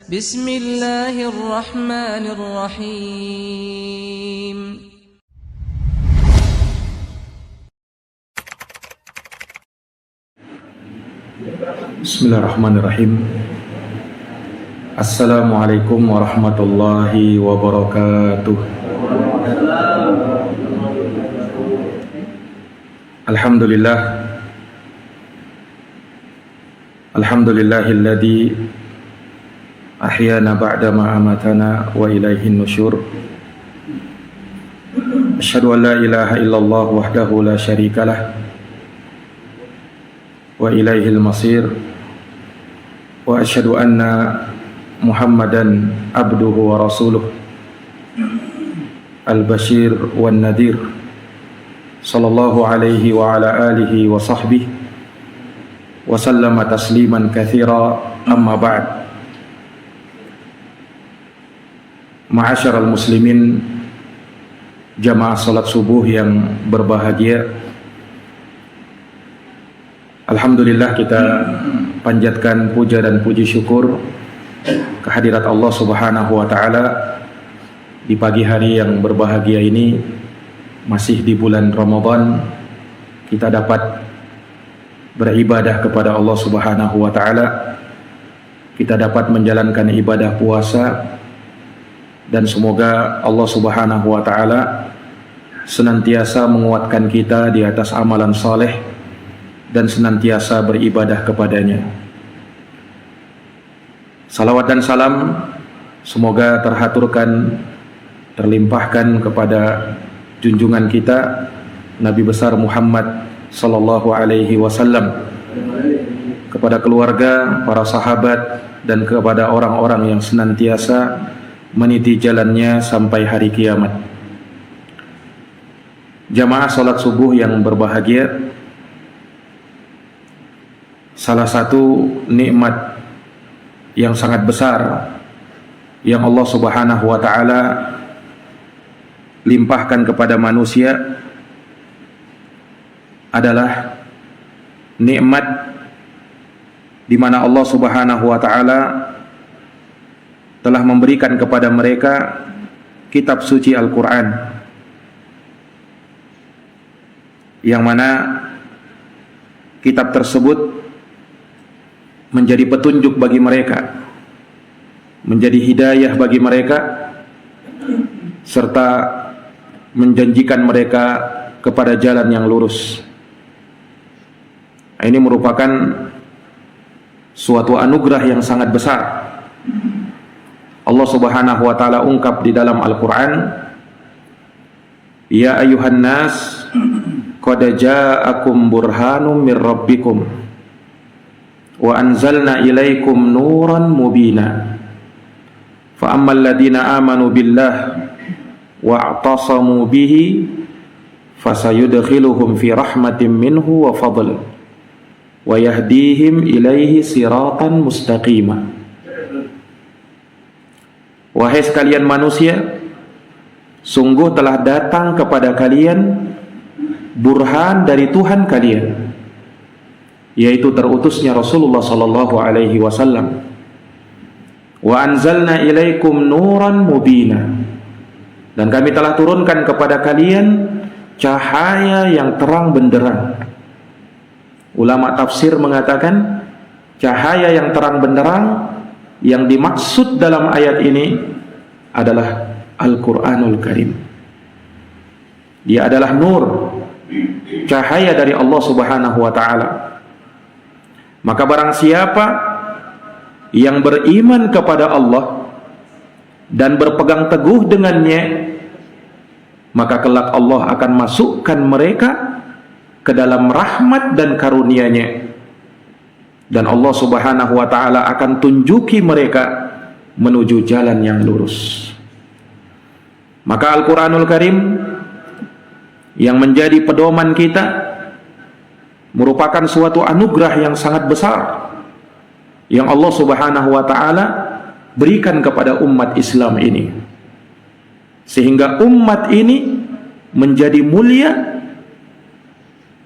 Bismillahirrahmanirrahim. Bismillahirrahmanirrahim. Assalamualaikum warahmatullahi wabarakatuh. Alhamdulillah. Alhamdulillahilladzi ahyana ba'da ma amatana wa ilaihin nusyur. Asyhadu an la ilaha illallah wahdahu la syarikalah wa ilaihil masir. Wa asyhadu anna Muhammadan abduhu wa rasuluh al-bashir wan nadir sallallahu alaihi wa ala alihi wa sahbihi wa sallama tasliman katsira. Amma ba'd. Ma'asyiral muslimin, jamaah salat subuh yang berbahagia, alhamdulillah kita panjatkan puja dan puji syukur kehadirat Allah Subhanahu wa taala di pagi hari yang berbahagia ini. Masih di bulan Ramadan, kita dapat beribadah kepada Allah Subhanahu wa taala. Kita dapat menjalankan ibadah puasa, dan semoga Allah Subhanahu wa taala senantiasa menguatkan kita di atas amalan saleh dan senantiasa beribadah kepadanya. Salawat dan salam semoga terhaturkan, terlimpahkan kepada junjungan kita Nabi besar Muhammad sallallahu alaihi wasallam, kepada keluarga, para sahabat, dan kepada orang-orang yang senantiasa meniti jalannya sampai hari kiamat. Jamaah salat subuh yang berbahagia, salah satu nikmat yang sangat besar yang Allah Subhanahu wa taala limpahkan kepada manusia adalah nikmat di mana Allah Subhanahu wa taala telah memberikan kepada mereka kitab suci Al-Quran, yang mana kitab tersebut menjadi petunjuk bagi mereka, menjadi hidayah bagi mereka, serta menjanjikan mereka kepada jalan yang lurus. Ini merupakan suatu anugerah yang sangat besar. Allah Subhanahu wa taala ungkap di dalam Al-Qur'an, ya ayuhan nas qad ja'akum burhanum mir rabbikum wa anzalna ilaikum nuran mubina fa ammal ladina amanu billah wa a'tasamu bihi fasayudkhiluhum fi rahmatin minhu wa fadl wa yahdihim ilaihi siratan mustaqima. Wahai sekalian manusia, sungguh telah datang kepada kalian burhan dari Tuhan kalian, yaitu terutusnya Rasulullah sallallahu alaihi wasallam. Wa anzalna ilaikum nuran mubina, dan kami telah turunkan kepada kalian cahaya yang terang benderang. Ulama tafsir mengatakan cahaya yang terang benderang yang dimaksud dalam ayat ini adalah Al-Quranul Karim. Dia adalah nur, cahaya dari Allah Subhanahu wa ta'ala. Maka barang siapa yang beriman kepada Allah dan berpegang teguh dengannya, maka kelak Allah akan masukkan mereka ke dalam rahmat dan karunia-Nya, dan Allah Subhanahu wa ta'ala akan tunjuki mereka menuju jalan yang lurus. Maka Al-Quranul Karim yang menjadi pedoman kita merupakan suatu anugerah yang sangat besar yang Allah Subhanahu wa ta'ala berikan kepada umat Islam ini, sehingga umat ini menjadi mulia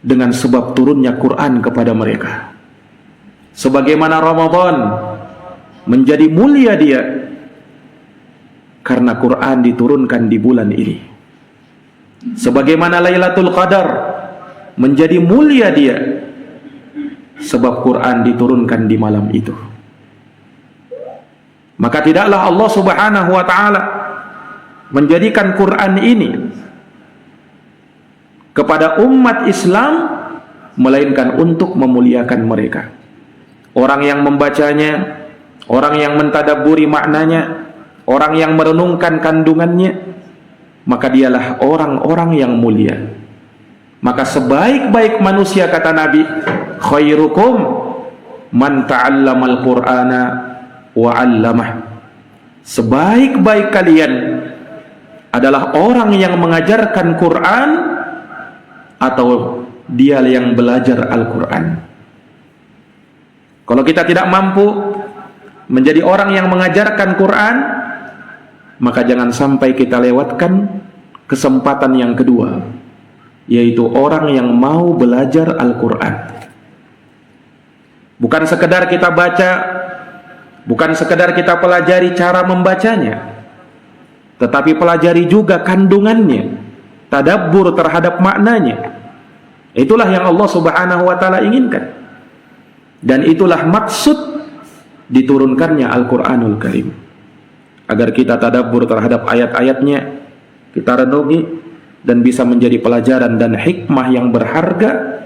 dengan sebab turunnya Quran kepada mereka. Sebagaimana Ramadan menjadi mulia dia karena Quran diturunkan di bulan ini. Sebagaimana Lailatul Qadar menjadi mulia dia sebab Quran diturunkan di malam itu. Maka tidaklah Allah Subhanahu wa taala menjadikan Quran ini kepada umat Islam melainkan untuk memuliakan mereka. Orang yang membacanya, orang yang mentadabburi maknanya, orang yang merenungkan kandungannya, maka dialah orang-orang yang mulia. Maka sebaik-baik manusia, kata Nabi, khairukum man ta'allamal Qur'ana wa 'allamah. Sebaik-baik kalian adalah orang yang mengajarkan Quran atau dia yang belajar Al-Quran. Kalau kita tidak mampu menjadi orang yang mengajarkan Quran, maka jangan sampai kita lewatkan kesempatan yang kedua, yaitu orang yang mau belajar Al-Quran. Bukan sekedar kita baca, bukan sekedar kita pelajari cara membacanya, tetapi pelajari juga kandungannya, tadabbur terhadap maknanya. Itulah yang Allah Subhanahu wa taala inginkan. Dan itulah maksud diturunkannya Al-Quranul Karim, agar kita tadabbur terhadap ayat-ayatnya, kita renungi, dan bisa menjadi pelajaran dan hikmah yang berharga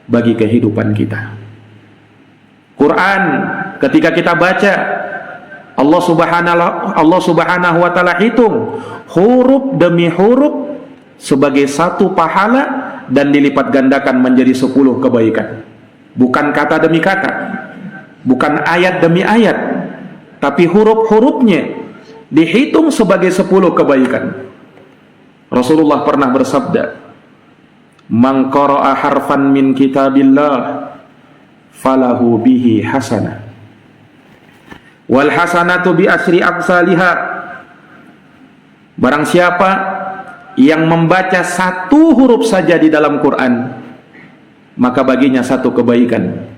bagi kehidupan kita. Quran ketika kita baca, Allah Subhanahu wa taala hitung huruf demi huruf sebagai satu pahala dan dilipat gandakan menjadi 10 kebaikan. Bukan kata demi kata, bukan ayat demi ayat, tapi huruf-hurufnya dihitung sebagai 10 kebaikan. Rasulullah pernah bersabda, "Man qara'a harfan min kitabillah falahu bihi hasanah wal hasanatu bi asyri amsalihha." Barang siapa yang membaca satu huruf saja di dalam Quran, maka baginya 1 kebaikan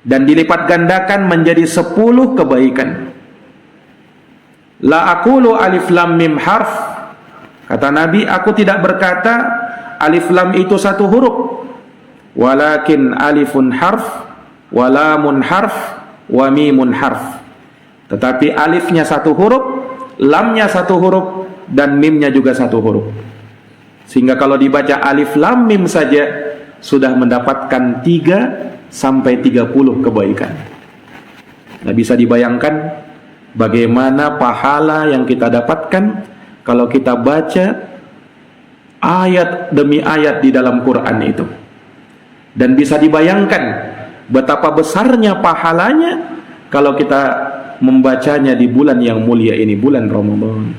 dan dilipat gandakan menjadi 10 kebaikan. La aqulu alif lam mim harf, kata Nabi, aku tidak berkata alif lam itu 1 huruf, walakin alifun harf, walamun harf, wa mimun harf. Tetapi alifnya 1 huruf, lamnya 1 huruf, dan mimnya juga 1 huruf. Sehingga kalau dibaca alif lam mim saja sudah mendapatkan 3 sampai 30 kebaikan. Nah, bisa dibayangkan bagaimana pahala yang kita dapatkan kalau kita baca ayat demi ayat di dalam Quran itu. Dan bisa dibayangkan betapa besarnya pahalanya kalau kita membacanya di bulan yang mulia ini, bulan Ramadan,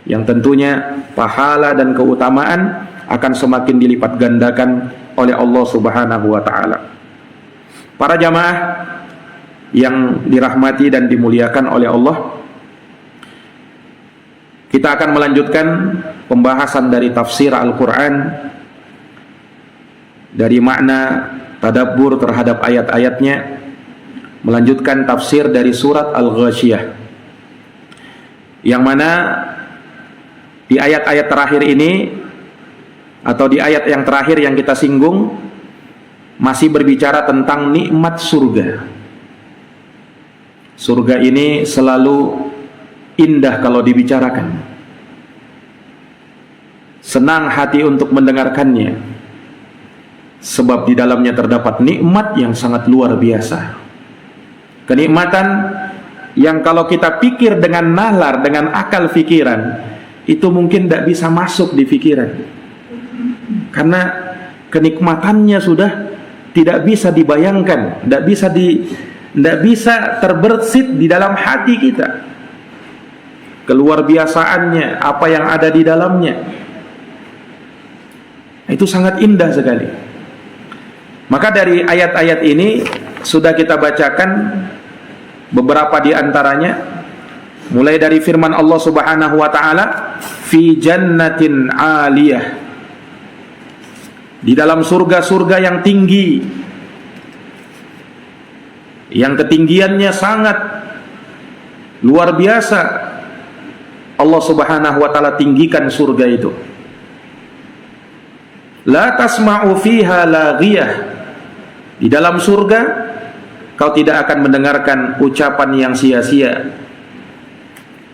yang tentunya pahala dan keutamaan akan semakin dilipat gandakan oleh Allah Subhanahu wa taala. Para jamaah yang dirahmati dan dimuliakan oleh Allah, kita akan melanjutkan pembahasan dari tafsir Al-Quran, dari makna tadabbur terhadap ayat-ayatnya, melanjutkan tafsir dari surat Al-Ghasyiyah, yang mana di ayat-ayat terakhir ini, atau di ayat yang terakhir yang kita singgung, masih berbicara tentang nikmat surga. Surga ini selalu indah kalau dibicarakan, senang hati untuk mendengarkannya, sebab di dalamnya terdapat nikmat yang sangat luar biasa. Kenikmatan yang kalau kita pikir dengan nalar, dengan akal pikiran, itu mungkin tidak bisa masuk di pikiran, karena kenikmatannya sudah tidak bisa dibayangkan, tidak bisa terbersit di dalam hati kita. Keluar biasaannya, apa yang ada di dalamnya, itu sangat indah sekali. Maka dari ayat-ayat ini sudah kita bacakan beberapa di antaranya, mulai dari firman Allah Subhanahu wa taala, fi jannatin 'aliyah, di dalam surga-surga yang tinggi, yang ketinggiannya sangat Luar biasa Allah Subhanahu wa taala tinggikan surga itu. La tasma'u fiha laghiyah. Di dalam surga kau tidak akan mendengarkan ucapan yang sia-sia.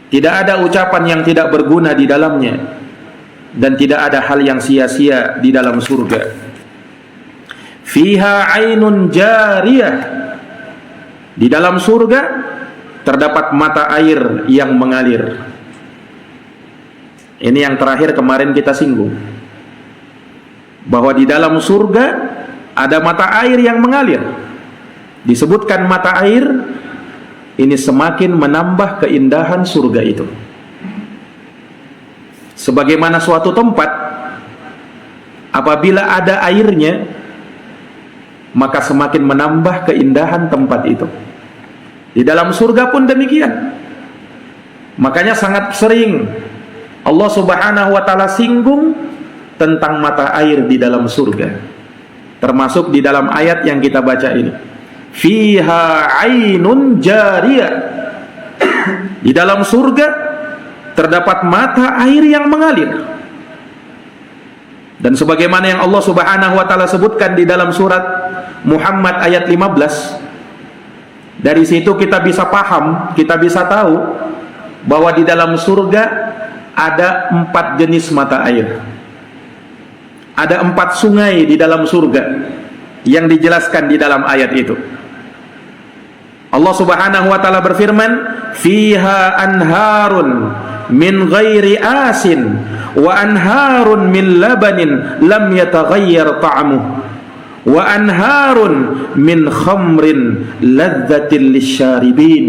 Tidak ada ucapan yang tidak berguna di dalamnya, dan tidak ada hal yang sia-sia di dalam surga. Fiha ainun jariyah. Di dalam surga terdapat mata air yang mengalir. Ini yang terakhir kemarin kita singgung, bahwa di dalam surga ada mata air yang mengalir. Disebutkan mata air ini semakin menambah keindahan surga itu. Sebagaimana suatu tempat apabila ada airnya, maka semakin menambah keindahan tempat itu. Di dalam surga pun demikian. Makanya sangat sering Allah Subhanahu wa taala singgung tentang mata air di dalam surga. Termasuk di dalam ayat yang kita baca ini. Fiha ainun jariyah. Di dalam surga terdapat mata air yang mengalir. Dan sebagaimana yang Allah Subhanahu wa taala sebutkan di dalam surat Muhammad ayat 15, dari situ kita bisa paham, kita bisa tahu bahwa di dalam surga ada 4 jenis mata air. Ada 4 sungai di dalam surga yang dijelaskan di dalam ayat itu. Allah Subhanahu wa taala berfirman, "Fiha anharun min ghairi asin wa anharun min labanin lam yataghayyar ta'amuhu wa anharun min khamrin ladzatin lisyaribin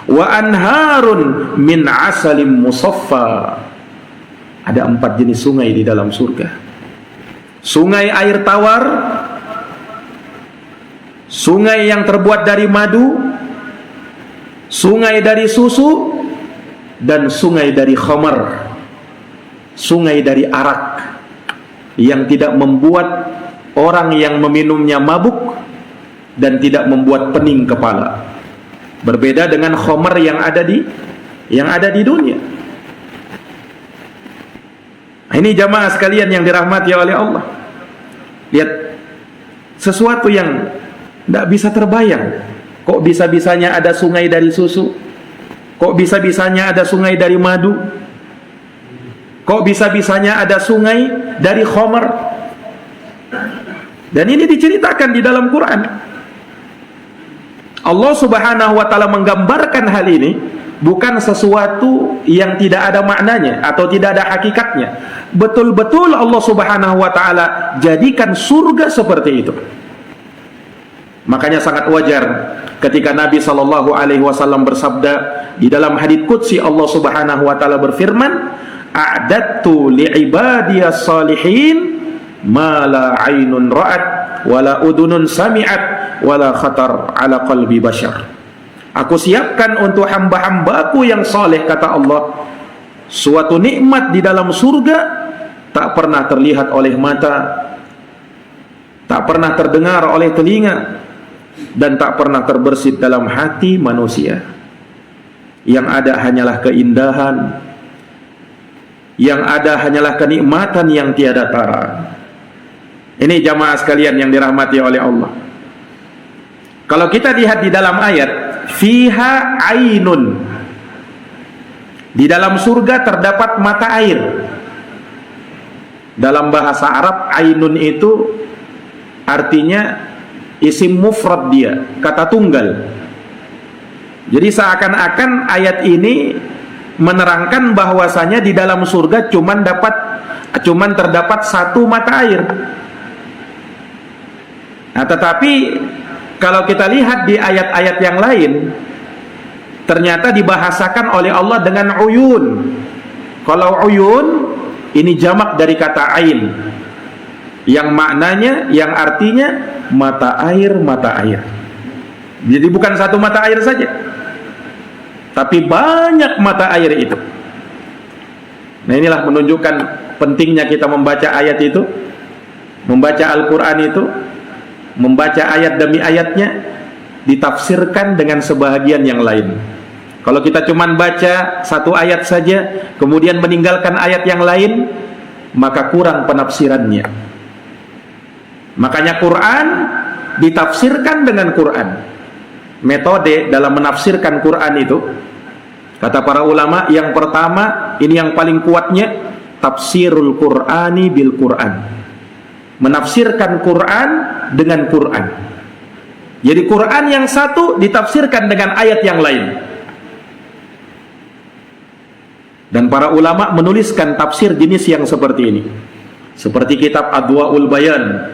wa anharun min asalim musaffa." Ada 4 jenis sungai di dalam surga. Sungai air tawar, sungai yang terbuat dari madu, sungai dari susu, dan sungai dari khamar, sungai dari arak, yang tidak membuat orang yang meminumnya mabuk dan tidak membuat pening kepala. Berbeda dengan khamar yang ada di dunia. Ini jamaah sekalian yang dirahmati oleh Allah. Lihat, sesuatu yang tidak bisa terbayang. Kok bisa-bisanya ada sungai dari susu? Kok bisa-bisanya ada sungai dari madu? Kok bisa-bisanya ada sungai dari khamar? Dan ini diceritakan di dalam Quran. Allah Subhanahu wa taala menggambarkan hal ini bukan sesuatu yang tidak ada maknanya atau tidak ada hakikatnya. Betul-betul Allah Subhanahu wa taala jadikan surga seperti itu. Makanya sangat wajar ketika Nabi sallallahu alaihi wasallam bersabda di dalam hadits qudsi, Allah Subhanahu wa taala berfirman, "A'dattu li'ibadiyas salihin ma la 'ainun ra'at wa la udhunun sami'at wa la khatar 'ala qalbi bashar." Aku siapkan untuk hamba-hambaku yang saleh, kata Allah, suatu nikmat di dalam surga tak pernah terlihat oleh mata, tak pernah terdengar oleh telinga, dan tak pernah terbersit dalam hati manusia. Yang ada hanyalah keindahan, yang ada hanyalah kenikmatan yang tiada tara. Ini jamaah sekalian yang dirahmati oleh Allah. Kalau kita lihat di dalam ayat, fiha ainun, di dalam surga terdapat mata air. Dalam bahasa Arab, ainun itu artinya isim mufrad, dia kata tunggal. Jadi seakan-akan ayat ini menerangkan bahwasanya di dalam surga cuman terdapat 1 mata air. Nah, tetapi kalau kita lihat di ayat-ayat yang lain, ternyata dibahasakan oleh Allah dengan uyun. Kalau uyun ini jamak dari kata ain, yang maknanya, yang artinya mata air, mata air. Jadi bukan 1 mata air saja, tapi banyak mata air itu. Nah, inilah menunjukkan pentingnya kita membaca ayat itu, membaca Al-Quran itu, membaca ayat demi ayatnya, ditafsirkan dengan sebahagian yang lain. Kalau kita cuman baca satu ayat saja, kemudian meninggalkan ayat yang lain, maka kurang penafsirannya. Makanya Quran ditafsirkan dengan Quran. Metode dalam menafsirkan Quran itu, kata para ulama, yang pertama, ini yang paling kuatnya, tafsirul Qur'ani bil Quran. Menafsirkan Quran dengan Quran. Jadi Quran yang satu ditafsirkan dengan ayat yang lain. Dan para ulama menuliskan tafsir jenis yang seperti ini. Seperti kitab Adwaul Bayan,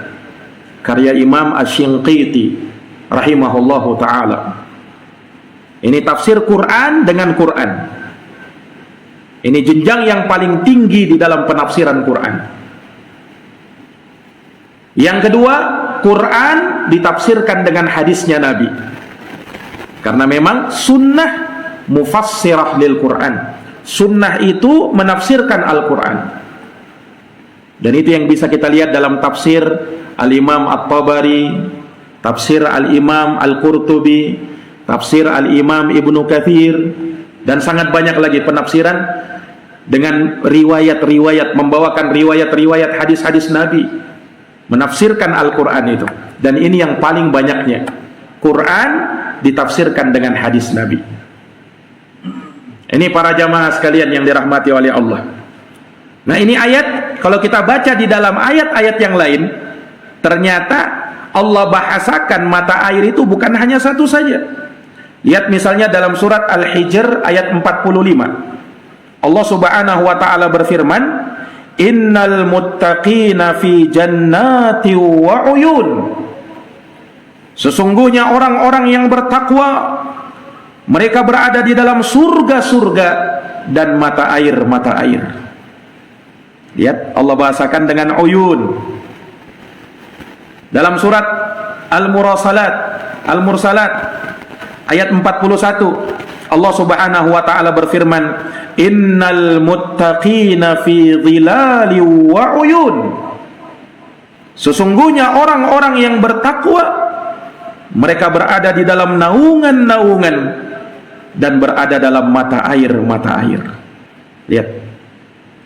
karya Imam Asy-Shinqiti rahimahullahu ta'ala. Ini tafsir Quran dengan Quran. Ini jenjang yang paling tinggi di dalam penafsiran Quran. Yang kedua, Quran ditafsirkan dengan hadisnya Nabi. Karena memang sunnah mufassirah lil Quran. Sunnah itu menafsirkan Al-Quran. Dan itu yang bisa kita lihat dalam tafsir Al-Imam At-Tabari, tafsir Al-Imam Al-Qurtubi, tafsir Al-Imam Ibnu Katsir, dan sangat banyak lagi penafsiran dengan riwayat-riwayat, membawakan riwayat-riwayat hadis-hadis Nabi, menafsirkan Al-Quran itu. Dan ini yang paling banyaknya, Quran ditafsirkan dengan hadis Nabi. Ini para jamaah sekalian yang dirahmati oleh Allah. Nah, ini ayat, kalau kita baca di dalam ayat-ayat yang lain, ternyata Allah bahasakan mata air itu bukan hanya satu saja. Lihat misalnya dalam surat Al-Hijr ayat 45. Allah Subhanahu wa taala berfirman, "Innal muttaqina fi jannati wa uyun." Sesungguhnya orang-orang yang bertakwa, mereka berada di dalam surga-surga dan mata air-mata air. Lihat, Allah bahasakan dengan uyun. Dalam surat Al-Mursalat ayat 41, Allah Subhanahu wa taala berfirman, "Innal muttaqina fi dhilali wa uyun." Sesungguhnya orang-orang yang bertakwa, mereka berada di dalam naungan-naungan dan berada dalam mata air-mata air. Lihat,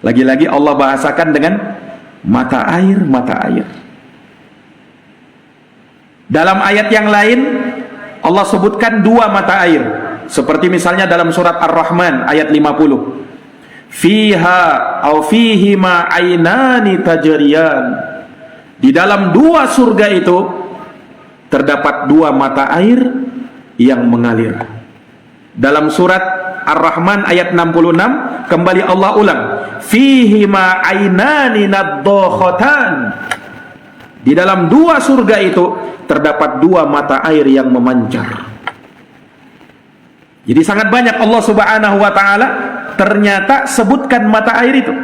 lagi-lagi Allah bahasakan dengan mata air-mata air. Dalam ayat yang lain Allah sebutkan dua mata air, seperti misalnya dalam surat Ar-Rahman ayat 50. Fiha au fihima ainani tajriyan. Di dalam dua surga itu terdapat dua mata air yang mengalir. Dalam surat Ar-Rahman ayat 66 kembali Allah ulang, fihima ainani naddokhatan. Di dalam dua surga itu terdapat dua mata air yang memancar. Jadi sangat banyak Allah Subhanahu wa taala ternyata sebutkan mata air itu.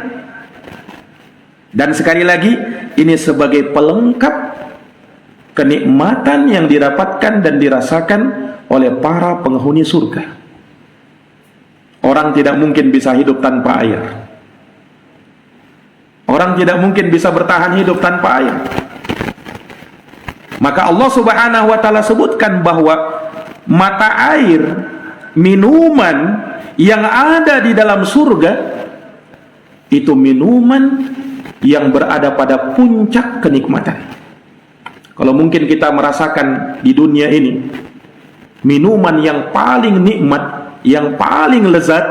Dan sekali lagi, ini sebagai pelengkap kenikmatan yang didapatkan dan dirasakan oleh para penghuni surga. Orang tidak mungkin bisa hidup tanpa air. Orang tidak mungkin bisa bertahan hidup tanpa air. Maka Allah Subhanahu wa taala sebutkan bahwa mata air, minuman yang ada di dalam surga itu minuman yang berada pada puncak kenikmatan. Kalau mungkin kita merasakan di dunia ini minuman yang paling nikmat, yang paling lezat,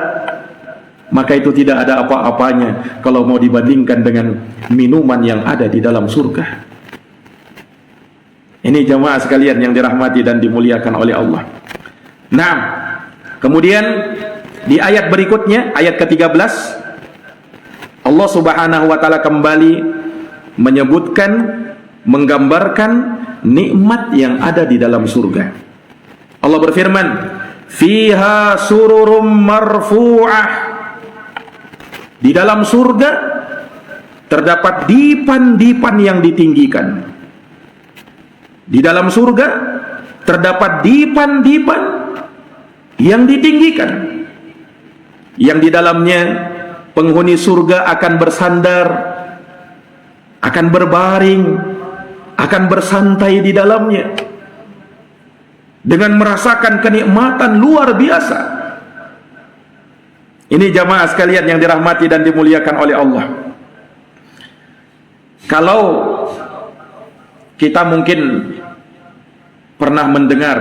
maka itu tidak ada apa-apanya kalau mau dibandingkan dengan minuman yang ada di dalam surga. Ini jamaah sekalian yang dirahmati dan dimuliakan oleh Allah. Nah, kemudian di ayat berikutnya, ayat ke-13, Allah Subhanahu wa taala kembali menyebutkan, menggambarkan nikmat yang ada di dalam surga. Allah berfirman, "Fiha sururum marfu'ah." Di dalam surga terdapat dipan-dipan yang ditinggikan. Di dalam surga terdapat dipan-dipan yang ditinggikan, yang di dalamnya penghuni surga akan bersandar, akan berbaring, akan bersantai di dalamnya dengan merasakan kenikmatan luar biasa. Ini jamaah sekalian yang dirahmati dan dimuliakan oleh Allah. Kalau kita mungkin pernah mendengar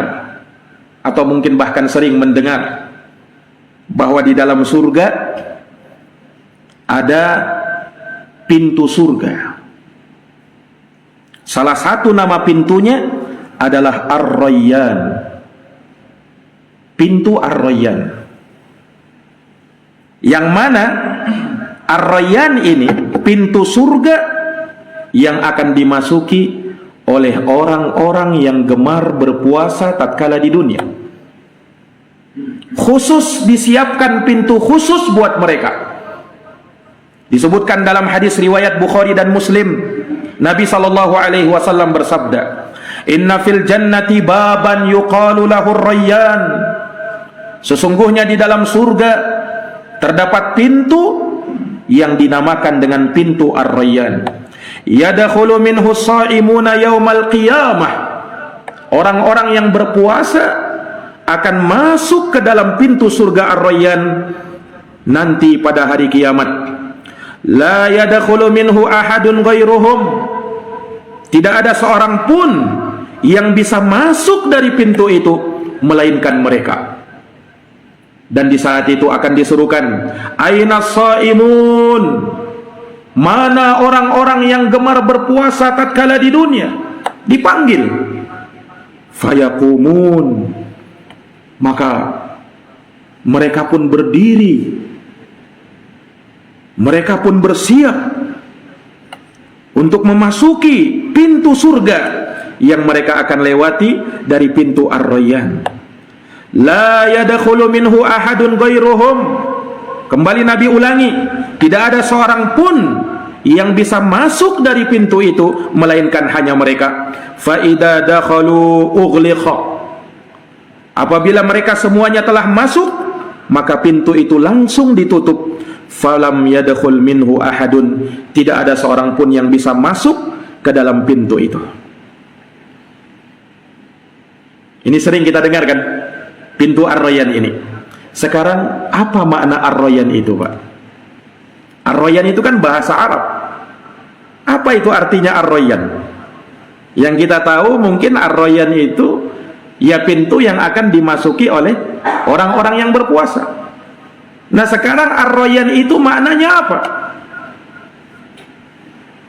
atau mungkin bahkan sering mendengar bahwa di dalam surga ada pintu surga. Salah satu nama pintunya adalah Ar-Rayyan. Pintu Ar-Rayyan. Yang mana Ar-Rayyan ini pintu surga yang akan dimasuki oleh orang-orang yang gemar berpuasa tatkala di dunia. Khusus disiapkan pintu khusus buat mereka. Disebutkan dalam hadis riwayat Bukhari dan Muslim, Nabi SAW bersabda, "Inna fil jannati baban yuqalu lahu Ar-Rayyan." Sesungguhnya di dalam surga terdapat pintu yang dinamakan dengan pintu Ar-Rayyan. Yadkhulu minhu as-sha'imuna yaumal qiyamah. Orang-orang yang berpuasa akan masuk ke dalam pintu surga Ar-Rayyan nanti pada hari kiamat. La yadkhulu minhu ahadun ghairuhum. Tidak ada seorang pun yang bisa masuk dari pintu itu melainkan mereka. Dan di saat itu akan diserukan, "Aina shaimun?" Mana orang-orang yang gemar berpuasa tatkala di dunia? Dipanggil. Fayaqumun. Maka mereka pun berdiri. Mereka pun bersiap untuk memasuki pintu surga yang mereka akan lewati dari pintu Ar-Rayyan. La yadkhulu minhu ahadun ghairuhum. Kembali Nabi ulangi, tidak ada seorang pun yang bisa masuk dari pintu itu melainkan hanya mereka. Fa idza dakhalu ughliqa. Apabila mereka semuanya telah masuk, maka pintu itu langsung ditutup. Falam yadkhul minhu ahadun. Tidak ada seorang pun yang bisa masuk ke dalam pintu itu. Ini sering kita dengar kan, pintu Ar-Rayyan ini. Sekarang apa makna Ar-Rayyan itu, Pak? Ar-Rayyan itu kan bahasa Arab. Apa itu artinya Ar-Rayyan? Yang kita tahu mungkin Ar-Rayyan itu ya pintu yang akan dimasuki oleh orang-orang yang berpuasa. Nah sekarang Ar-Rayyan itu maknanya apa?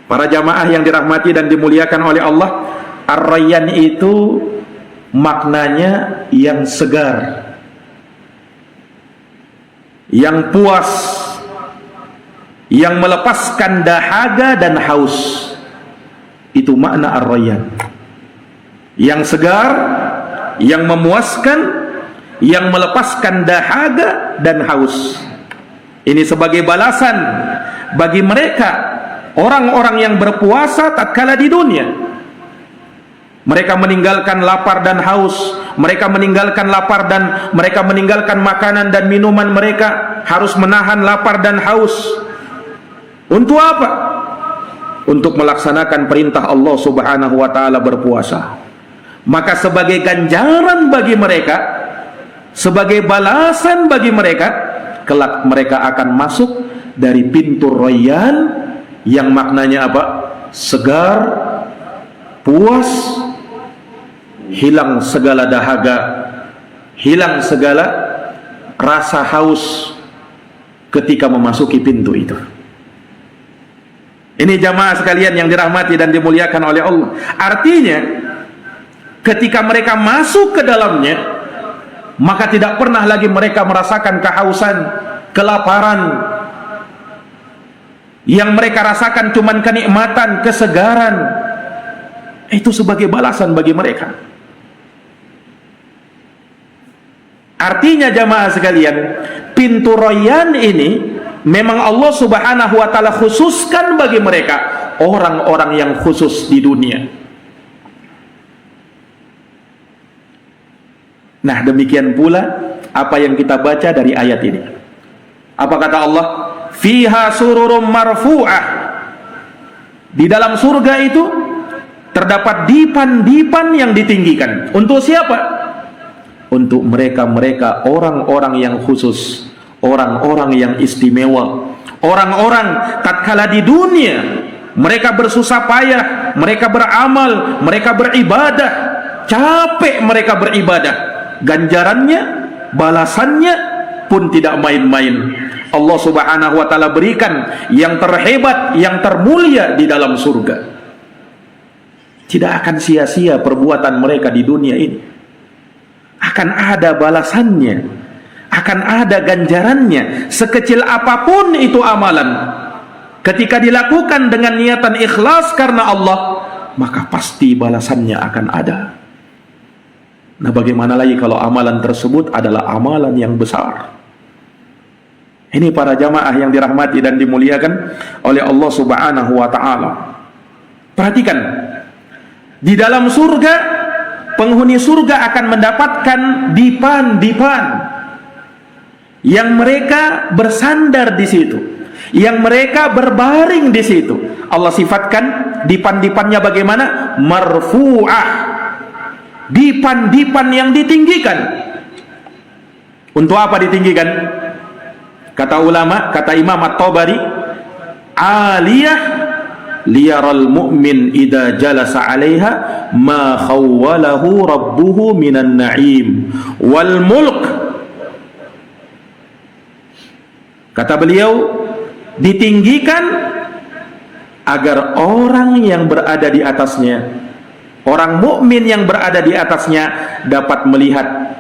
Para jamaah yang dirahmati dan dimuliakan oleh Allah, Ar-Rayyan itu maknanya yang segar, yang puas, yang melepaskan dahaga dan haus. Itu makna Ar-Rayyan. Yang segar, yang memuaskan, yang melepaskan dahaga dan haus. Ini sebagai balasan bagi mereka orang-orang yang berpuasa tatkala di dunia. Mereka meninggalkan lapar dan haus, mereka meninggalkan lapar dan mereka meninggalkan makanan dan minuman mereka, harus menahan lapar dan haus. Untuk apa? Untuk melaksanakan perintah Allah Subhanahu wa taala berpuasa. Maka sebagai ganjaran bagi mereka, sebagai balasan bagi mereka, kelak mereka akan masuk dari pintu Rayyan yang maknanya apa? Segar, puas, hilang segala dahaga, hilang segala rasa haus ketika memasuki pintu itu. Ini jamaah sekalian yang dirahmati dan dimuliakan oleh Allah. Artinya ketika mereka masuk ke dalamnya, maka tidak pernah lagi mereka merasakan kehausan, kelaparan. Yang mereka rasakan cuman kenikmatan, kesegaran. Itu sebagai balasan bagi mereka. Artinya jamaah sekalian, pintu Rayyan ini memang Allah Subhanahu wa taala khususkan bagi mereka, orang-orang yang khusus di dunia. Nah demikian pula apa yang kita baca dari ayat ini. Apa kata Allah? Fiha sururum marfu'ah. Di dalam surga itu terdapat dipan-dipan yang ditinggikan. Untuk siapa? Untuk mereka-mereka orang-orang yang khusus, orang-orang yang istimewa, orang-orang tatkala di dunia mereka bersusah payah, mereka beramal, mereka beribadah, capek mereka beribadah, ganjarannya, balasannya pun tidak main-main. Allah Subhanahu wa taala berikan yang terhebat, yang termulia di dalam surga. Tidak akan sia-sia perbuatan mereka di dunia ini. Akan ada balasannya, akan ada ganjarannya, sekecil apapun itu amalan. Ketika dilakukan dengan niatan ikhlas karena Allah, maka pasti balasannya akan ada. Nah, bagaimana lagi kalau amalan tersebut adalah amalan yang besar? Ini para jamaah yang dirahmati dan dimuliakan oleh Allah Subhanahu wa taala. Perhatikan, di dalam surga, penghuni surga akan mendapatkan dipan-dipan yang mereka bersandar di situ, yang mereka berbaring di situ. Allah sifatkan dipan-dipannya bagaimana? Marfu'ah. Dipan-dipan yang ditinggikan. Untuk apa ditinggikan? Kata ulama, kata Imam At-Tabari, aliyah liyaral mu'min idza jalasa 'alaiha ma khawwalahu rabbuhu minan na'im wal mulk. Kata beliau, ditinggikan agar orang yang berada di atasnya, orang mukmin yang berada di atasnya dapat melihat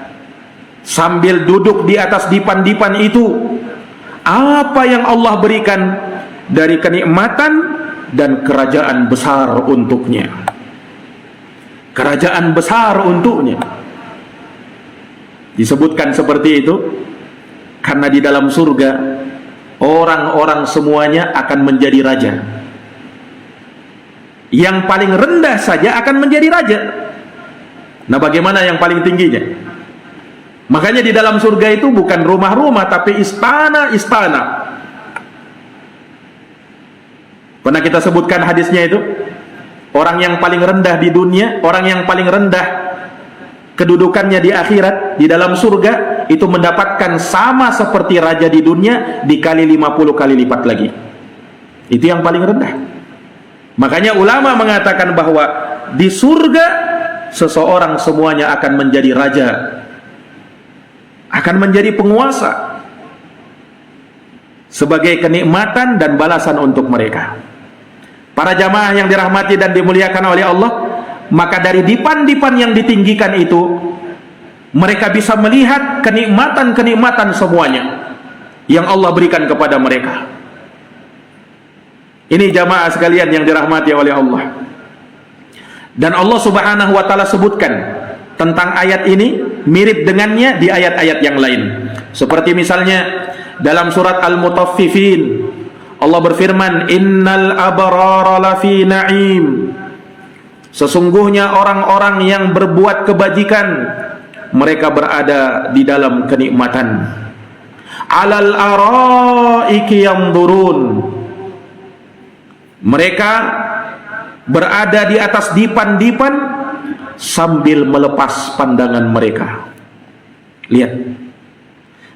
sambil duduk di atas dipan-dipan itu apa yang Allah berikan dari kenikmatan dan kerajaan besar untuknya. Kerajaan besar untuknya. Disebutkan seperti itu karena di dalam surga orang-orang semuanya akan menjadi raja. Yang paling rendah saja akan menjadi raja. Nah, bagaimana yang paling tingginya? Makanya di dalam surga itu bukan rumah-rumah, tapi istana-istana. Pernah kita sebutkan hadisnya itu, orang yang paling rendah di dunia, orang yang paling rendah kedudukannya di akhirat, di dalam surga, itu mendapatkan sama seperti raja di dunia dikali 50 kali lipat lagi. Itu yang paling rendah. Makanya ulama mengatakan bahwa di surga seseorang semuanya akan menjadi raja, akan menjadi penguasa, sebagai kenikmatan dan balasan untuk mereka. Para jamaah yang dirahmati dan dimuliakan oleh Allah, maka dari dipan-dipan yang ditinggikan itu mereka bisa melihat kenikmatan-kenikmatan semuanya yang Allah berikan kepada mereka. Ini jamaah sekalian yang dirahmati oleh Allah. Dan Allah Subhanahu wa taala sebutkan tentang ayat ini mirip dengannya di ayat-ayat yang lain. Seperti misalnya dalam surat Al-Mutaffifin, Allah berfirman, "Innal abrara lafi na'im." Sesungguhnya orang-orang yang berbuat kebajikan, mereka berada di dalam kenikmatan. Alal araiki yanzurun. Mereka berada di atas dipan-dipan sambil melepas pandangan mereka. Lihat.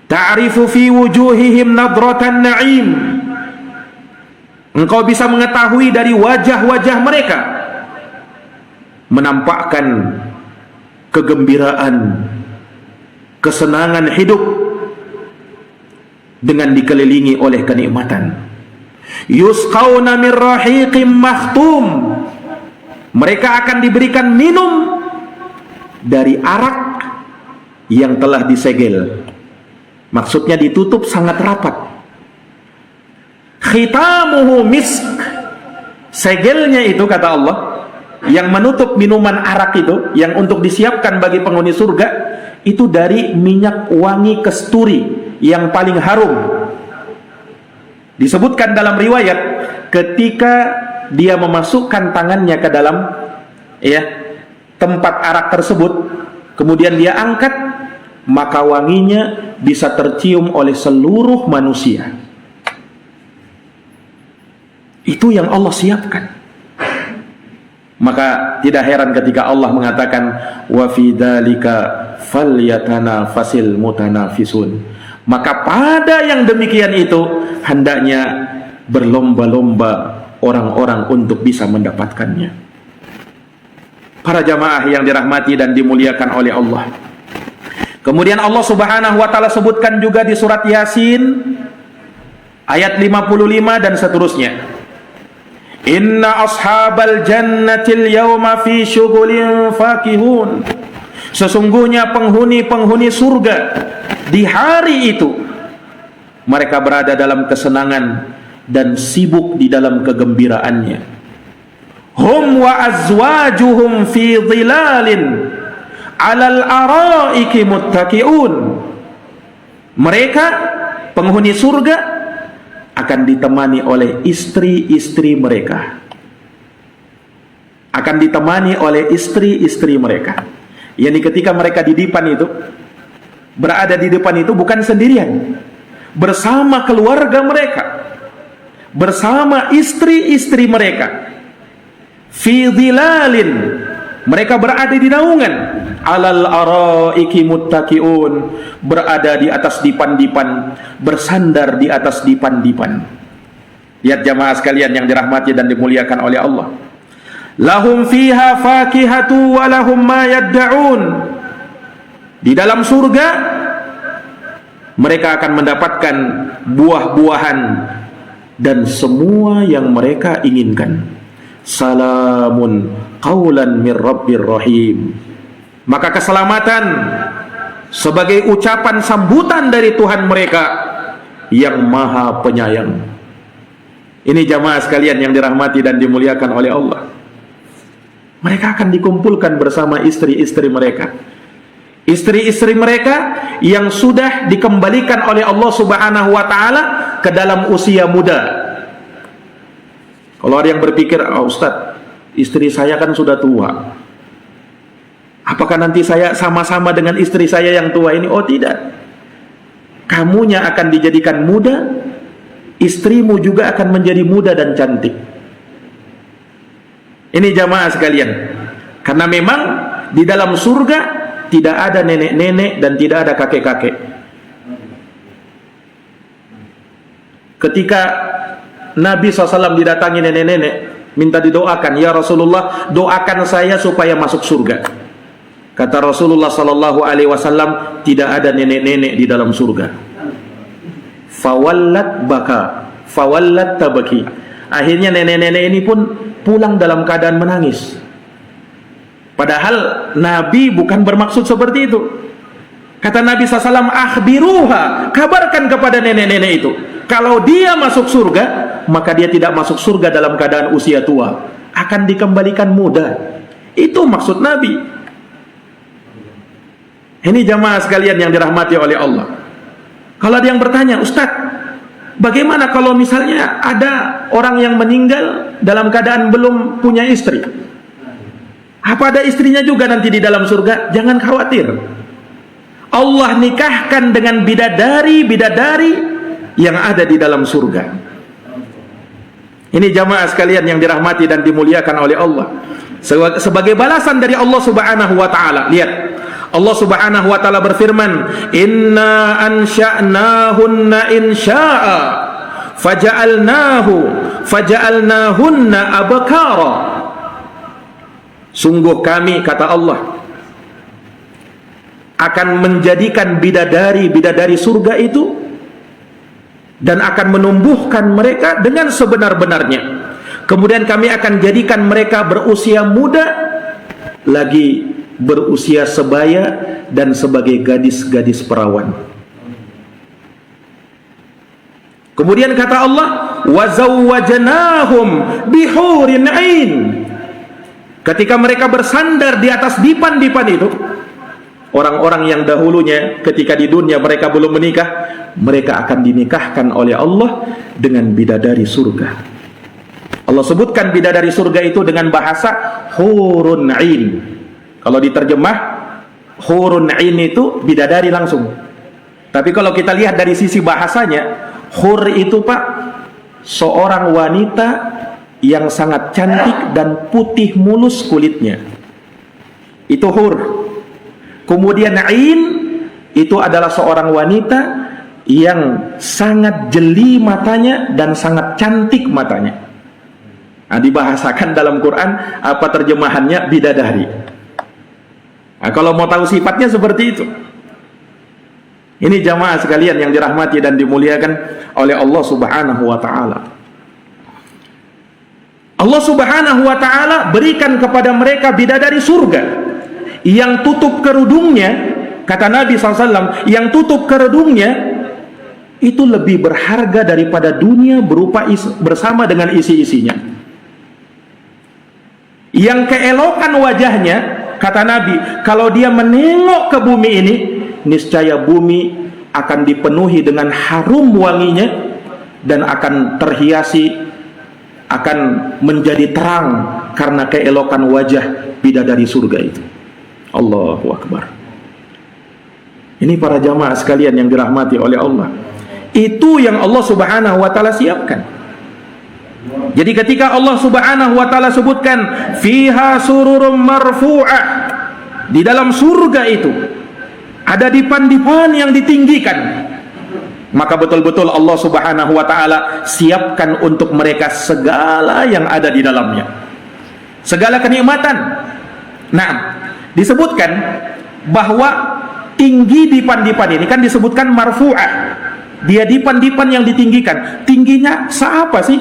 Ta'rifu fi wujuhihim nadratan na'im. Engkau bisa mengetahui dari wajah-wajah mereka, menampakkan kegembiraan, kesenangan hidup dengan dikelilingi oleh kenikmatan. Yusqauna min rahiqim makhtum. Mereka akan diberikan minum dari arak yang telah disegel. Maksudnya ditutup sangat rapat. Khitamuhu misk. Segelnya itu, kata Allah, yang menutup minuman arak itu, yang untuk disiapkan bagi penghuni surga, itu dari minyak wangi kesturi yang paling harum. Disebutkan dalam riwayat, ketika dia memasukkan tangannya ke dalam tempat arak tersebut, kemudian dia angkat, maka wanginya bisa tercium oleh seluruh manusia. Itu yang Allah siapkan. Maka tidak heran ketika Allah mengatakan, wa fi dzalika falyatanafasil mutanafisun. Maka pada yang demikian itu hendaknya berlomba-lomba orang-orang untuk bisa mendapatkannya. Para jamaah yang dirahmati dan dimuliakan oleh Allah. Kemudian Allah Subhanahu wa taala sebutkan juga di surat Yasin ayat 55 dan seterusnya. Inna ashabal jannatil yawma fi syughulin fakihun. Sesungguhnya penghuni-penghuni surga di hari itu mereka berada dalam kesenangan dan sibuk di dalam kegembiraannya. Hum wa azwajuhum fi dhilalin 'alal araiki muttaqiun. Mereka penghuni surga akan ditemani oleh istri-istri mereka. Akan ditemani oleh istri-istri mereka. Yani ketika mereka di depan itu, berada di depan itu bukan sendirian, bersama keluarga mereka, bersama istri-istri mereka. Fi dhilalin, mereka berada di naungan, alal araiki muttaqiun, berada di atas dipan-dipan, bersandar di atas dipan-dipan. Lihat jamaah sekalian yang dirahmati dan dimuliakan oleh Allah. Lahum fiha fakihatu wa lahum ma yadda'un. Di dalam surga mereka akan mendapatkan buah-buahan dan semua yang mereka inginkan. Salamun qaulan mir rabbir rahim. Maka keselamatan sebagai ucapan sambutan dari Tuhan mereka yang maha penyayang. Ini jamaah sekalian yang dirahmati dan dimuliakan oleh Allah. Mereka akan dikumpulkan bersama istri-istri mereka. Istri-istri mereka yang sudah dikembalikan oleh Allah Subhanahu wa taala ke dalam usia muda. Kalau ada yang berpikir, Ustaz, istri saya kan sudah tua, apakah nanti saya sama-sama dengan istri saya yang tua ini? Oh tidak, kamunya akan dijadikan muda, istrimu juga akan menjadi muda dan cantik. Ini jamaah sekalian, karena memang di dalam surga tidak ada nenek-nenek dan tidak ada kakek-kakek. Ketika Nabi SAW didatangi nenek-nenek, minta didoakan, ya Rasulullah, doakan saya supaya masuk surga. Kata Rasulullah SAW, tidak ada nenek-nenek di dalam surga. Fawallat baka, fawallat tabaki. Akhirnya nenek-nenek ini pun pulang dalam keadaan menangis. Padahal Nabi bukan bermaksud seperti itu. Kata Nabi SAW, akhbiruha, kabarkan kepada nenek-nenek itu, kalau dia masuk surga, maka dia tidak masuk surga dalam keadaan usia tua, akan dikembalikan muda. Itu maksud Nabi. Ini jamaah sekalian yang dirahmati oleh Allah. Kalau ada yang bertanya, Ustaz, bagaimana kalau misalnya ada orang yang meninggal dalam keadaan belum punya istri? Apa ada istrinya juga nanti di dalam surga? Jangan khawatir. Allah nikahkan dengan bidadari-bidadari yang ada di dalam surga. Ini jamaah sekalian yang dirahmati dan dimuliakan oleh Allah. Sebagai balasan dari Allah Subhanahu wa taala. Lihat, Allah Subhanahu wa taala berfirman, "Inna ansha'nahunna insya'a faja'alnahunna abkara." Sungguh kami, kata Allah, akan menjadikan bidadari-bidadari surga itu dan akan menumbuhkan mereka dengan sebenar-benarnya. Kemudian kami akan jadikan mereka berusia muda, lagi berusia sebaya, dan sebagai gadis-gadis perawan. Kemudian kata Allah, wa zawwajnahum bihurin 'ain. Ketika mereka bersandar di atas dipan-dipan itu, orang-orang yang dahulunya ketika di dunia mereka belum menikah, mereka akan dinikahkan oleh Allah dengan bidadari surga. Allah sebutkan bidadari surga itu dengan bahasa hurun 'ain. Kalau diterjemah, hurun 'ain itu bidadari langsung. Tapi kalau kita lihat dari sisi bahasanya, hur itu Pak, seorang wanita yang sangat cantik dan putih mulus kulitnya. Itu hur. Kemudian 'ain itu adalah seorang wanita yang sangat jeli matanya dan sangat cantik matanya. Nah, dibahasakan dalam Quran, apa terjemahannya? Bidadari. Nah, kalau mau tahu sifatnya seperti itu. Ini jamaah sekalian yang dirahmati dan dimuliakan oleh Allah Subhanahu wa ta'ala. Allah Subhanahu wa ta'ala berikan kepada mereka bidadari surga yang tutup kerudungnya, kata Nabi SAW, yang tutup kerudungnya itu lebih berharga daripada dunia bersama dengan isi-isinya. Yang keelokan wajahnya, kata Nabi, kalau dia menengok ke bumi ini, niscaya bumi akan dipenuhi dengan harum wanginya dan akan terhiasi, akan menjadi terang karena keelokan wajah bidadari surga itu. Allahu Akbar. Ini para jamaah sekalian yang dirahmati oleh Allah. Itu yang Allah Subhanahu wa ta'ala siapkan. Jadi ketika Allah Subhanahu wa ta'ala sebutkan fiha sururum marfu'ah, di dalam surga itu ada dipan-dipan yang ditinggikan, maka betul-betul Allah Subhanahu wa ta'ala siapkan untuk mereka segala yang ada di dalamnya, segala kenikmatan. Nah, disebutkan bahwa tinggi dipan-dipan ini kan disebutkan marfu'ah, dia dipan-dipan yang ditinggikan. Tingginya seapa sih?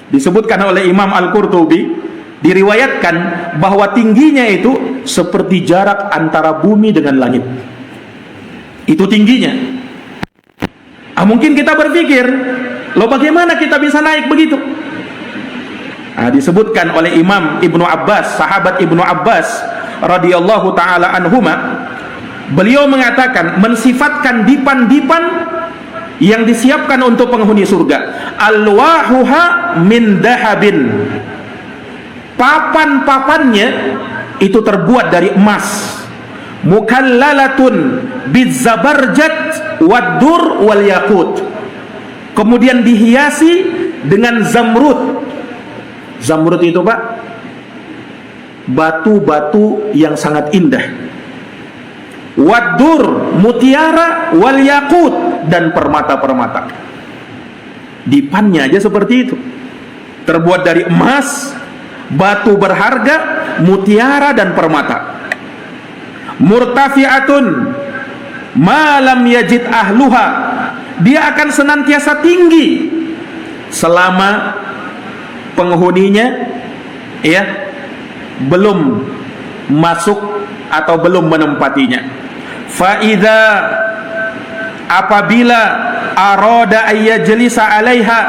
Disebutkan oleh Imam Al-Qurtubi, diriwayatkan bahwa tingginya itu seperti jarak antara bumi dengan langit. Itu tingginya. Mungkin kita berpikir, loh bagaimana kita bisa naik begitu? Disebutkan oleh Imam Ibnu Abbas, sahabat Ibnu Abbas radhiyallahu taala anhuma, beliau mengatakan, mensifatkan dipan-dipan yang disiapkan untuk penghuni surga, alwahuha min dahabin, papan-papannya itu terbuat dari emas, mukallalatun bizzabarjat waddur wal yakut, kemudian dihiasi dengan zamrud. Zamrud itu Pak, batu-batu yang sangat indah. Waddur, mutiara, wal yakut, dan permata-permata. Dipannya aja seperti itu, terbuat dari emas, batu berharga, mutiara, dan permata. Murtafi'atun malam yajid ahluha, dia akan senantiasa tinggi selama penghuninya belum masuk atau belum menempatinya. Fa'idha, apabila arada ayyajlisa alaiha,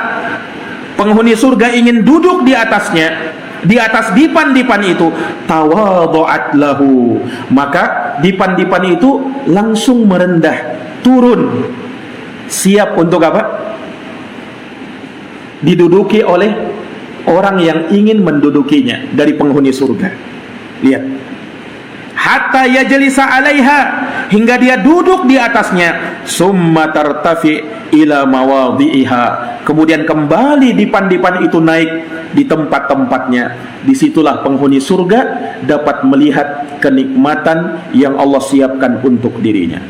penghuni surga ingin duduk di atasnya, di atas dipan-dipan itu, tawadhu'at lahu, maka dipan-dipan itu langsung merendah, turun, siap untuk apa? Diduduki oleh orang yang ingin mendudukinya dari penghuni surga. Lihat, hatta yajlisa alaiha, hingga dia duduk di atasnya, summa tartafi ila mawadhi'iha, kemudian kembali dipan-dipan itu naik di tempat-tempatnya. Disitulah penghuni surga dapat melihat kenikmatan yang Allah siapkan untuk dirinya.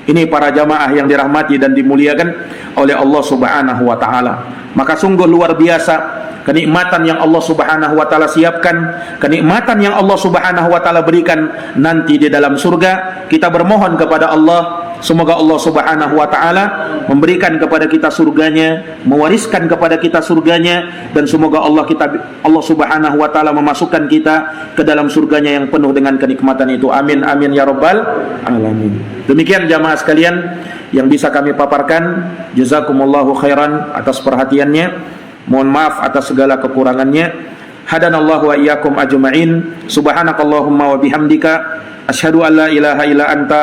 Ini para jamaah yang dirahmati dan dimuliakan oleh Allah Subhanahu wa ta'ala. Maka sungguh luar biasa kenikmatan yang Allah Subhanahu wa ta'ala siapkan, kenikmatan yang Allah Subhanahu wa ta'ala berikan nanti di dalam surga. Kita bermohon kepada Allah, semoga Allah Subhanahu wa ta'ala memberikan kepada kita surganya, mewariskan kepada kita surganya, dan semoga Allah Subhanahu wa ta'ala memasukkan kita ke dalam surganya yang penuh dengan kenikmatan itu. Amin amin ya rabbal alamin. Demikian jamaah sekalian yang bisa kami paparkan. Jazakumullahu khairan atas perhatiannya. Mohon maaf atas segala kekurangannya. Hadanallahu wa iyyakum ajma'in. Subhanakallahumma wa bihamdika asyhadu an la ilaha illa anta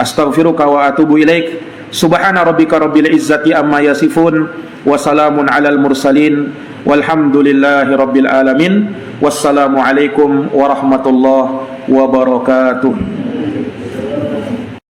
astaghfiruka wa atubu ilaik. Subhana rabbika rabbil izzati amma yasifun wa salamun alal mursalin walhamdulillahi rabbil alamin. Wassalamu alaikum warahmatullahi wabarakatuh.